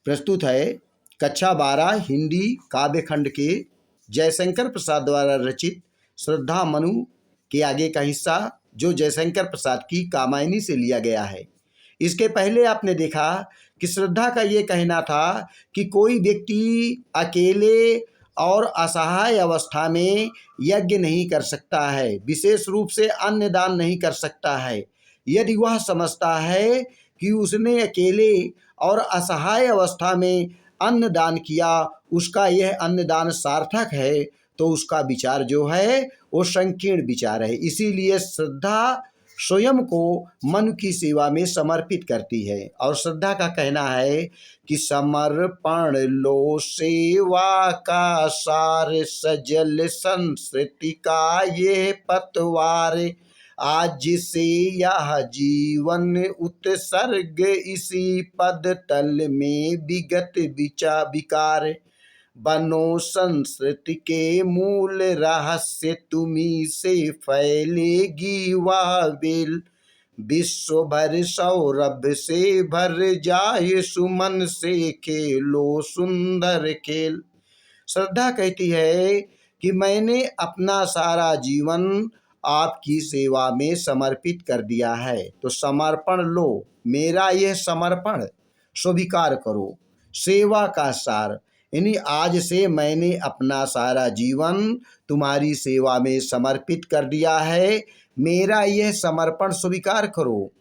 प्रस्तुत है कक्षा 12 हिंदी काव्य खंड के जयशंकर प्रसाद द्वारा रचित श्रद्धा मनु के आगे का हिस्सा, जो जयशंकर प्रसाद की कामायनी से लिया गया है। इसके पहले आपने देखा कि श्रद्धा का ये कहना था कि कोई व्यक्ति अकेले और असहाय अवस्था में यज्ञ नहीं कर सकता है, विशेष रूप से अन्न दान नहीं कर सकता है। यदि वह समझता है कि उसने अकेले और असहाय अवस्था में अन्न दान किया, उसका यह अन्न दान सार्थक है, तो उसका विचार जो है वो संकीर्ण विचार है। इसीलिए श्रद्धा स्वयं को मन की सेवा में समर्पित करती है। और श्रद्धा का कहना है कि समर्पण लो सेवा का सार, सजल संस्कृति का ये पतवार, आज से यह जीवन उत्सर्ग, इसी पद तल में विगत विकार, बनो संस्कृति के मूल रहस्य, तुम्ही से फैलेगी वह बेल, विश्व भर सौरभ से भर जाए, सुमन से खेलो सुंदर खेल। श्रद्धा कहती है कि मैंने अपना सारा जीवन आपकी सेवा में समर्पित कर दिया है, तो समर्पण लो, मेरा यह समर्पण स्वीकार करो। सेवा का सार यानी आज से मैंने अपना सारा जीवन तुम्हारी सेवा में समर्पित कर दिया है, मेरा यह समर्पण स्वीकार करो।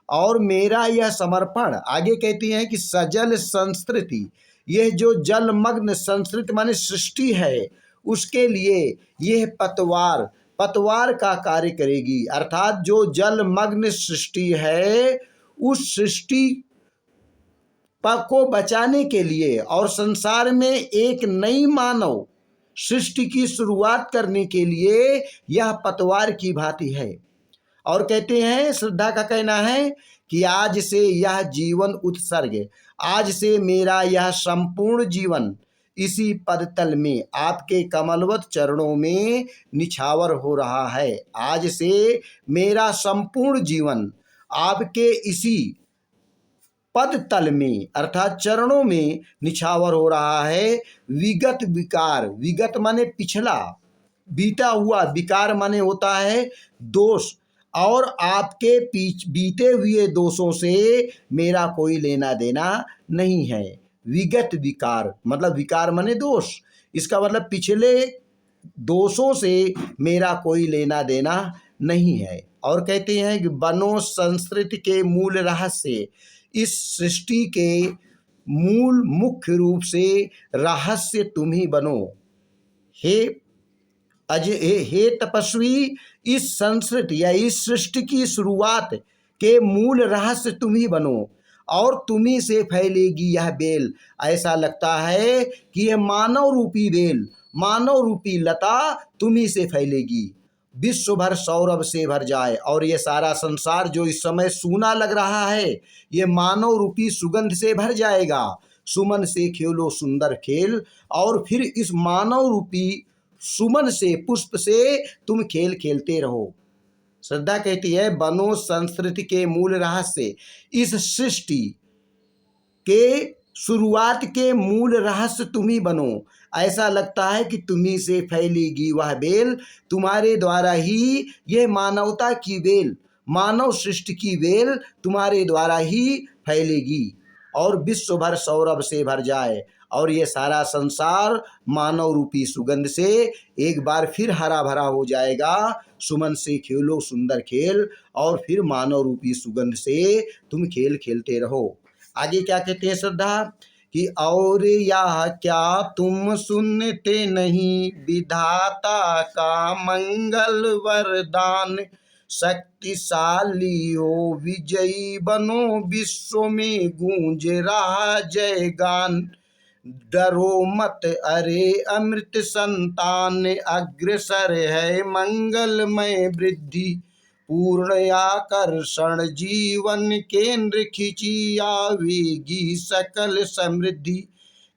और मेरा यह समर्पण, आगे कहती हैं कि सजल संस्कृति, यह जो जलमग्न संस्कृति माने सृष्टि है, उसके लिए यह पतवार का कार्य करेगी। अर्थात जो जलमग्न सृष्टि है, उस सृष्टि को बचाने के लिए और संसार में एक नई मानव सृष्टि की शुरुआत करने के लिए यह पतवार की भांति है। और कहते हैं, श्रद्धा का कहना है कि आज से यह जीवन उत्सर्ग, आज से मेरा यह संपूर्ण जीवन इसी पदतल में आपके कमलवत चरणों में निछावर हो रहा है। आज से मेरा संपूर्ण जीवन आपके इसी पद तल में अर्थात चरणों में निछावर हो रहा है। विगत विकार, विगत माने पिछला, बीता हुआ, विकार माने होता है दोष, और आपके बीते हुए दोषों से मेरा कोई लेना देना नहीं है। विगत विकार मतलब विकार माने दोष, इसका मतलब पिछले दोषों से मेरा कोई लेना देना नहीं है। और कहते हैं कि बनो संस्कृति के मूल रहस्य, इस सृष्टि के मूल मुख्य रूप से रहस्य तुम ही बनो। हे तपस्वी, इस संस्कृति या इस सृष्टि की शुरुआत के मूल रहस्य तुम ही बनो, और तुम्ही से फैलेगी यह बेल। ऐसा लगता है कि यह मानव रूपी बेल, मानव रूपी लता तुम्ही से फैलेगी, विश्व भर सौरभ से भर जाए। और ये सारा संसार जो इस समय सूना लग रहा है, ये मानव रूपी सुगंध से भर जाएगा। सुमन से खेलो सुंदर खेल, और फिर इस मानव रूपी सुमन से, पुष्प से तुम खेल खेलते रहो। श्रद्धा कहती है, बनो संस्कृति के मूल रहस्य, इस सृष्टि के शुरुआत के मूल रहस्य तुम ही बनो। ऐसा लगता है कि तुम्ही से फैलेगी वह बेल, तुम्हारे द्वारा ही यह मानवता की बेल, मानव सृष्टि की बेल तुम्हारे द्वारा ही फैलेगी, और विश्व भर सौरभ से भर जाए, और ये सारा संसार मानव रूपी सुगंध से एक बार फिर हरा भरा हो जाएगा। सुमन से खेलो सुंदर खेल, और फिर मानव रूपी सुगंध से तुम खेल खेलते रहो। आगे क्या कहते हैं श्रद्धा कि और यह क्या तुम सुनते नहीं, विधाता का मंगल वरदान, शक्तिशाली हो विजयी बनो, विश्व में गूंज रहा जय गान, डरो मत अरे अमृत संतान, अग्रसर है मंगलमय वृद्धि, पूर्ण आकर्षण जीवन केंद्र, खिंची आवेगी सकल समृद्धि।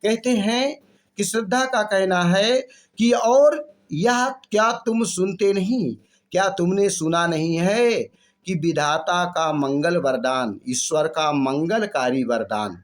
कहते हैं कि श्रद्धा का कहना है कि और यह क्या तुम सुनते नहीं, क्या तुमने सुना नहीं है कि विधाता का मंगल वरदान, ईश्वर का मंगलकारी वरदान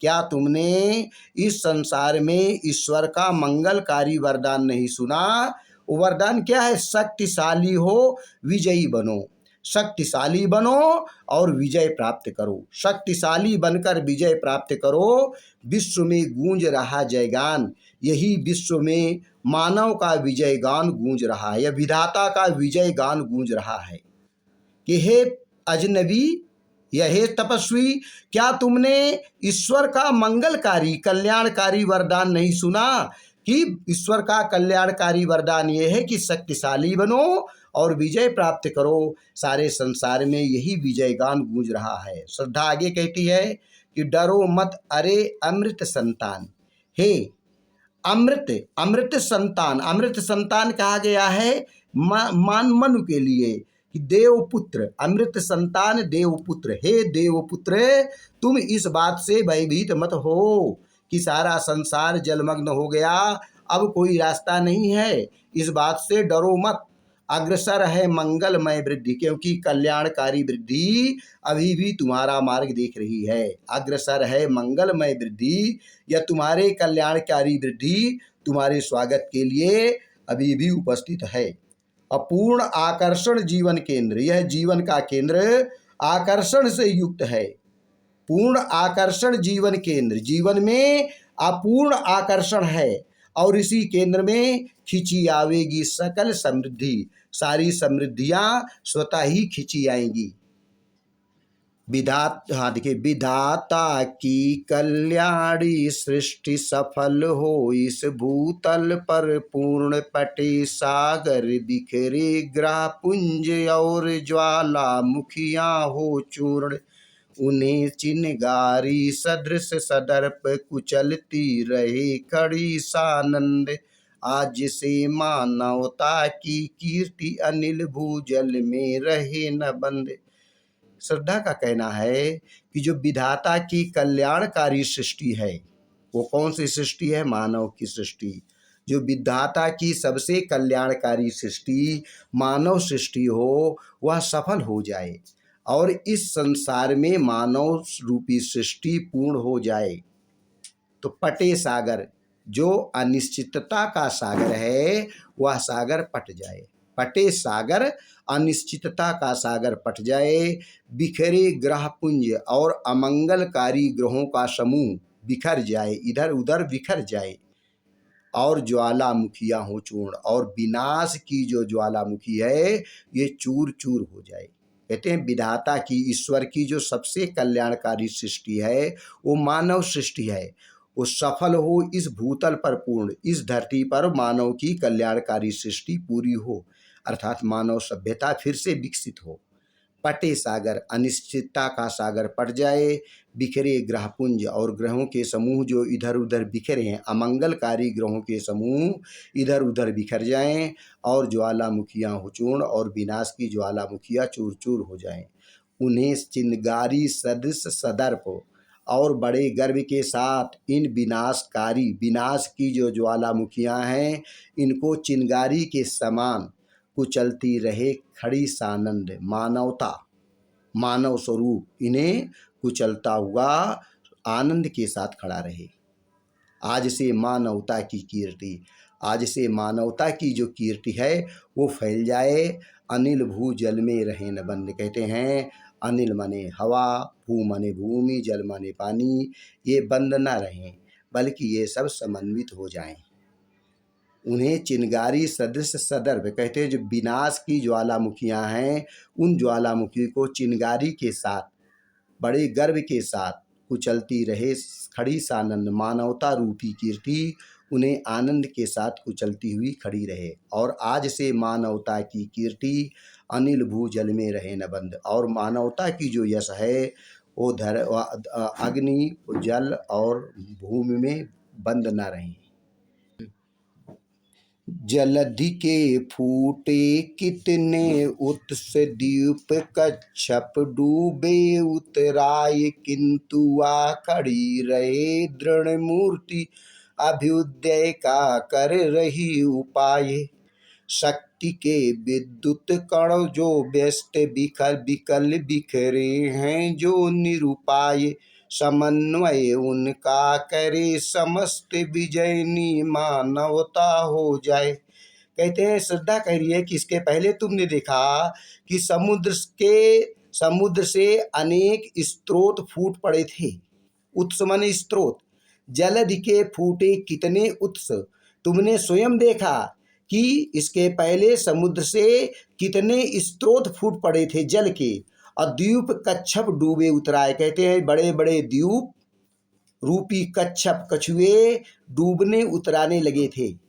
क्या तुमने इस संसार में ईश्वर का मंगलकारी वरदान नहीं सुना? वो वरदान क्या है? शक्तिशाली हो, विजयी बनो। शक्तिशाली बनो और विजय प्राप्त करो। शक्तिशाली बनकर विजय प्राप्त करो। विश्व में गूंज रहा जयगान, यही विश्व में मानव का विजय गान गूंज रहा है, या विधाता का विजय गान गूंज रहा है कि हे अजनबी, यह हे तपस्वी, क्या तुमने ईश्वर का मंगलकारी कल्याणकारी वरदान नहीं सुना? कि ईश्वर का कल्याणकारी वरदान यह है कि शक्तिशाली बनो और विजय प्राप्त करो। सारे संसार में यही विजय गान गूंज रहा है। श्रद्धा आगे कहती है कि डरो मत अरे अमृत संतान। हे अमृत, अमृत संतान, अमृत संतान कहा गया है मान मनु के लिए कि देवपुत्र, अमृत संतान देवपुत्र। हे देवपुत्र, तुम इस बात से भयभीत मत हो कि सारा संसार जलमग्न हो गया, अब कोई रास्ता नहीं है। इस बात से डरो मत। अग्रसर है मंगलमय वृद्धि, क्योंकि कल्याणकारी वृद्धि अभी भी तुम्हारा मार्ग देख रही है। अग्रसर है मंगलमय वृद्धि, या तुम्हारे कल्याणकारी वृद्धि तुम्हारे स्वागत के लिए अभी भी उपस्थित है। अपूर्ण आकर्षण जीवन केंद्र, यह जीवन का केंद्र आकर्षण से युक्त है। पूर्ण आकर्षण जीवन केंद्र, जीवन में अपूर्ण आकर्षण है और इसी केंद्र में खिंची आवेगी सकल समृद्धि। सारी समृद्धियां स्वतः ही खिंची आएंगी। हाँ देखिए, विधाता की कल्याणी सृष्टि सफल हो, इस भूतल पर पूर्ण पटे सागर, बिखरे ग्रह पुंज और ज्वालामुखियां हो चूर्ण, उन्हें चिनगारी सदृश सदर्प कुचलती रहे खड़ी सानंद, आज से मानवता की कीर्ति अनिल भूजल में रहे न बंद। श्रद्धा का कहना है कि जो विधाता की कल्याणकारी सृष्टि है, वो कौन सी सृष्टि है? मानव की सृष्टि। जो विधाता की सबसे कल्याणकारी सृष्टि मानव सृष्टि हो, वह सफल हो जाए और इस संसार में मानव रूपी सृष्टि पूर्ण हो जाए, तो पटे सागर, जो अनिश्चितता का सागर है, वह सागर पट जाए। पटे सागर, अनिश्चितता का सागर पट जाए। बिखरे ग्रह पुंज, और अमंगलकारी ग्रहों का समूह बिखर जाए, इधर उधर बिखर जाए, और ज्वालामुखियां हो चूर्ण, और विनाश की जो ज्वालामुखी है ये चूर चूर हो जाए। कहते हैं विधाता की, ईश्वर की जो सबसे कल्याणकारी सृष्टि है वो मानव सृष्टि है, वो सफल हो इस भूतल पर पूर्ण, इस धरती पर मानव की कल्याणकारी सृष्टि पूरी हो, अर्थात मानव सभ्यता फिर से विकसित हो। पटे सागर, अनिश्चितता का सागर पट जाए। बिखरे ग्रहपुंज, और ग्रहों के समूह जो इधर उधर बिखरे हैं, अमंगलकारी ग्रहों के समूह इधर उधर बिखर जाएं, और ज्वालामुखियां हो चूर्ण, और विनाश की ज्वालामुखियां चूर चूर हो जाएं। उन्हें चिनगारी सदृश सदर्प, और बड़े गर्व के साथ इन विनाशकारी, विनाश की जो ज्वालामुखियां हैं, इनको चिनगारी के समान कुचलती रहे खड़ी सानंद, मानवता, मानव स्वरूप इन्हें कुचलता हुआ आनंद के साथ खड़ा रहे। आज से मानवता की कीर्ति, आज से मानवता की जो कीर्ति है वो फैल जाए, अनिल भू जल में रहे न बंद। कहते हैं अनिल मने हवा, भू मने भूमि, जल मने पानी, ये बंद न रहें बल्कि ये सब समन्वित हो जाएं। उन्हें चिनगारी सदृश सदर्भ, कहते हैं जो विनाश की ज्वालामुखियां हैं, उन ज्वालामुखी को चिनगारी के साथ, बड़े गर्व के साथ कुचलती रहे खड़ी सानंद, मानवता रूपी कीर्ति उन्हें आनंद के साथ कुचलती हुई खड़ी रहे। और आज से मानवता की कीर्ति अनिल भू जल में रहे न बंद, और मानवता की जो यश है वो अग्नि, जल और भूमि में बंद न रहे। जलधि के फूटे कितने उत्स द्वीप, कच्छप डूबे उतराय, किंतु आ खड़ी रहे दृढ़ मूर्ति, अभ्युदय का कर रही उपाय। शक्ति के विद्युत कण जो व्यस्त बिखल बिखरे हैं जो निरुपाय, समन्वय उनका करे समस्त विजयनी मानवता हो जाए। कहते हैं श्रद्धा कह रही है कि इसके पहले तुमने देखा कि समुद्र से अनेक स्रोत फूट पड़े थे। उत्स माने स्रोत, जलधि के फूटे कितने उत्स। तुमने स्वयं देखा कि इसके पहले समुद्र से कितने स्रोत फूट पड़े थे जल के, और द्वीप कच्छप डूबे उतराए। कहते हैं बड़े बड़े द्वीप रूपी कच्छप कछुए डूबने उतराने लगे थे,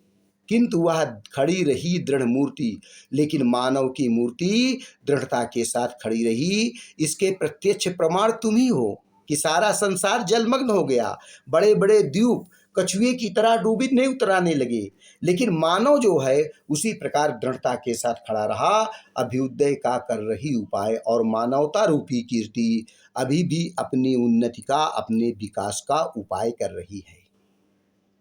किंतु वह खड़ी रही दृढ़ मूर्ति। लेकिन मानव की मूर्ति दृढ़ता के साथ खड़ी रही। इसके प्रत्यक्ष प्रमाण तुम ही हो कि सारा संसार जलमग्न हो गया, बड़े बड़े द्वीप कछुए की तरह डूबने उतराने लगे, लेकिन मानव जो है उसी प्रकार दृढ़ता के साथ खड़ा रहा, अभ्युदय का कर रही उपाय, और मानवता रूपी कीर्ति अभी भी अपनी उन्नति का, अपने विकास का उपाय कर रही है।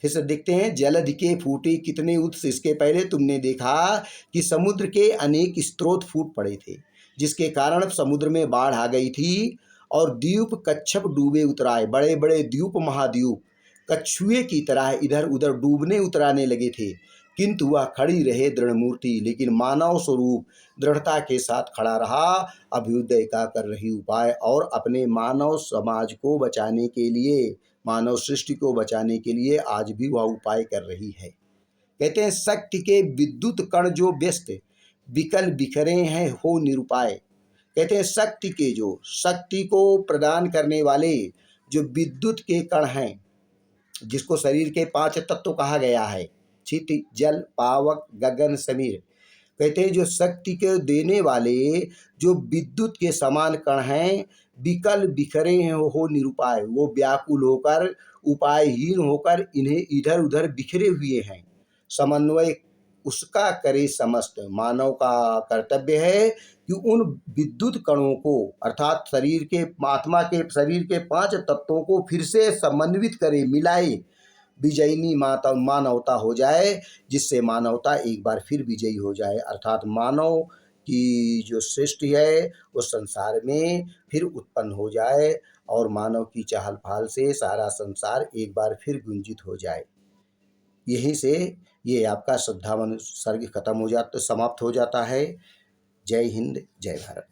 फिर से देखते हैं, जलधि के फूटे कितने उत्स। इसके पहले तुमने देखा कि समुद्र के अनेक स्रोत फूट पड़े थे, जिसके कारण समुद्र में बाढ़ आ गई थी, और द्वीप कच्छप डूबे उतराए। बड़े बड़े द्वीप महाद्वीप कछुए की तरह इधर उधर डूबने उतराने लगे थे, किंतु वह खड़ी रहे दृढ़ मूर्ति। लेकिन मानव स्वरूप दृढ़ता के साथ खड़ा रहा, अभ्युदय का कर रही उपाय, और अपने मानव समाज को बचाने के लिए, मानव सृष्टि को बचाने के लिए आज भी वह उपाय कर रही है। कहते हैं शक्ति के विद्युत कण जो व्यस्त विकल बिखरे हैं हो निरुपाय। कहते हैं शक्ति के, जो शक्ति को प्रदान करने वाले जो विद्युत के कण हैं, जिसको शरीर के 5 तत्व कहा गया है, क्षिति जल पावक गगन समीर। कहते हैं जो शक्ति के देने वाले जो विद्युत के समान कण हैं, विकल बिखरे हैं हो निरुपाय। वो व्याकुल होकर, उपायहीन होकर इन्हें इधर उधर बिखरे हुए हैं। समन्वय उसका करे समस्त। मानव का कर्तव्य है कि उन विद्युत कणों को, अर्थात शरीर के, आत्मा के शरीर के 5 तत्वों को फिर से समन्वित करे, मिलाए, विजयनी मानवता हो जाए, जिससे मानवता एक बार फिर विजयी हो जाए। अर्थात मानव की जो सृष्टि है वो संसार में फिर उत्पन्न हो जाए, और मानव की चहल पहल से सारा संसार एक बार फिर गुंजित हो जाए। यहीं से ये आपका श्रद्धावन सर्ग खत्म हो जाता, समाप्त हो जाता है। जय हिंद, जय भारत।